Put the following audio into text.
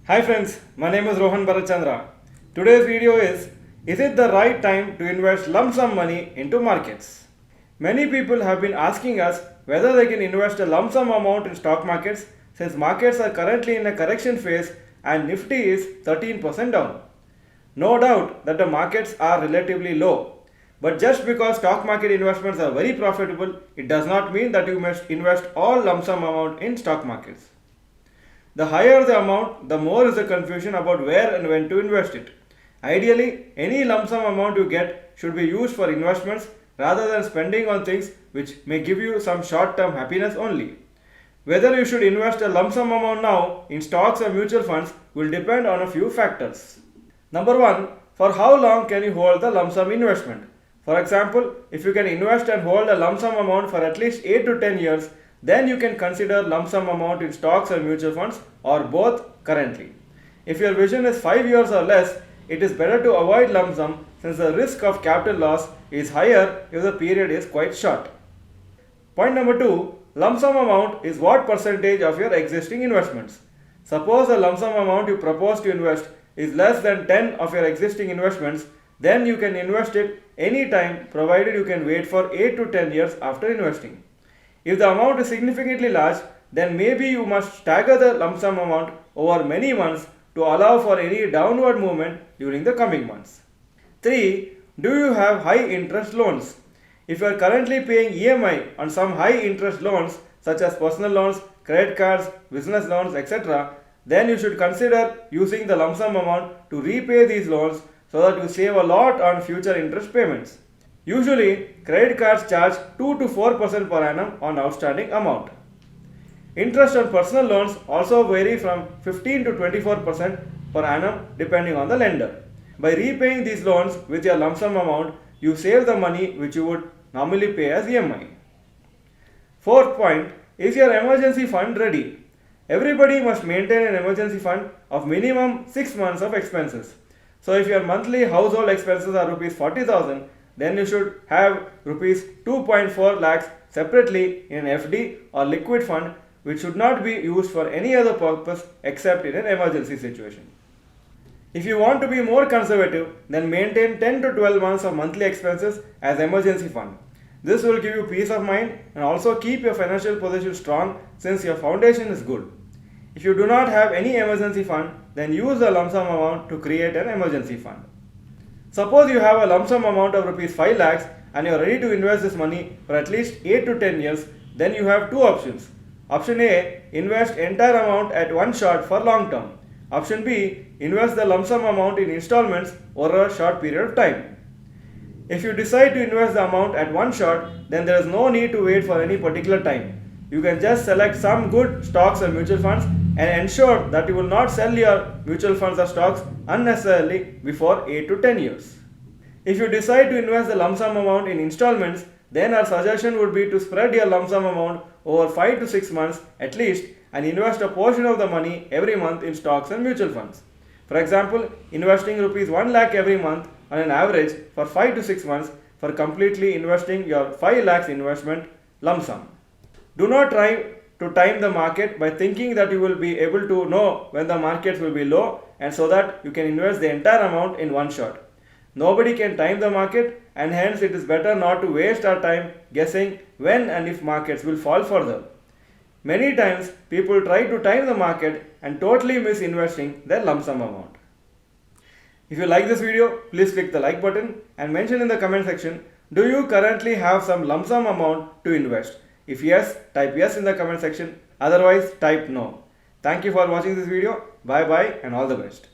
Hi friends, my name is Bharath Chandra. Today's video is it the right time to invest lump sum money into markets? Many people have been asking us whether they can invest a lump sum amount in stock markets since markets are currently in a correction phase and Nifty is 13% down. No doubt that the markets are relatively low, but just because stock market investments are very profitable, it does not mean that you must invest all lump sum amount in stock markets. The higher the amount, the more is the confusion about where and when to invest it. Ideally, any lump sum amount you get should be used for investments rather than spending on things which may give you some short term happiness only. Whether you should invest a lump sum amount now in stocks or mutual funds will depend on a few factors. Number 1, for how long can you hold the lump sum investment? For example, if you can invest and hold a lump sum amount for at least 8 to 10 years, then you can consider lump sum amount in stocks or mutual funds or both currently. If your vision is 5 years or less, it is better to avoid lump sum since the risk of capital loss is higher if the period is quite short. Point number 2, lump sum amount is what percentage of your existing investments. Suppose the lump sum amount you propose to invest is less than 10 of your existing investments, then you can invest it anytime provided you can wait for 8 to 10 years after investing. If the amount is significantly large, then maybe you must stagger the lump sum amount over many months to allow for any downward movement during the coming months. 3. Do you have high interest loans? If you are currently paying EMI on some high interest loans such as personal loans, credit cards, business loans, etc., then you should consider using the lump sum amount to repay these loans so that you save a lot on future interest payments. Usually, credit cards charge 2 to 4% per annum on outstanding amount. Interest on personal loans also vary from 15 to 24% per annum depending on the lender. By repaying these loans with your lump sum amount, you save the money which you would normally pay as EMI. Fourth point, is your emergency fund ready? Everybody must maintain an emergency fund of minimum 6 months of expenses. So if your monthly household expenses are rupees 40,000, then you should have rupees 2.4 lakhs separately in an FD or liquid fund which should not be used for any other purpose except in an emergency situation. If you want to be more conservative, then maintain 10 to 12 months of monthly expenses as emergency fund. This will give you peace of mind and also keep your financial position strong since your foundation is good. If you do not have any emergency fund, then use the lump sum amount to create an emergency fund. Suppose you have a lump sum amount of rupees 5 lakhs and you are ready to invest this money for at least 8 to 10 years, then you have two options. Option A, invest entire amount at one shot for long term. Option B, invest the lump sum amount in installments over a short period of time. If you decide to invest the amount at one shot, then there is no need to wait for any particular time. You can just select some good stocks or mutual funds and ensure that you will not sell your mutual funds or stocks unnecessarily before 8 to 10 years. If you decide to invest the lump sum amount in installments, then our suggestion would be to spread your lump sum amount over 5 to 6 months at least and invest a portion of the money every month in stocks and mutual funds. For example, investing rupees 1 lakh every month on an average for 5 to 6 months for completely investing your 5 lakhs investment lump sum. Do not try to time the market by thinking that you will be able to know when the markets will be low and so that you can invest the entire amount in one shot. Nobody can time the market and hence it is better not to waste our time guessing when and if markets will fall further. Many times people try to time the market and totally miss investing their lump sum amount. If you like this video, please click the like button and mention in the comment section, do you currently have some lump sum amount to invest? If yes, type yes in the comment section, otherwise type no. Thank you for watching this video. Bye bye and all the best.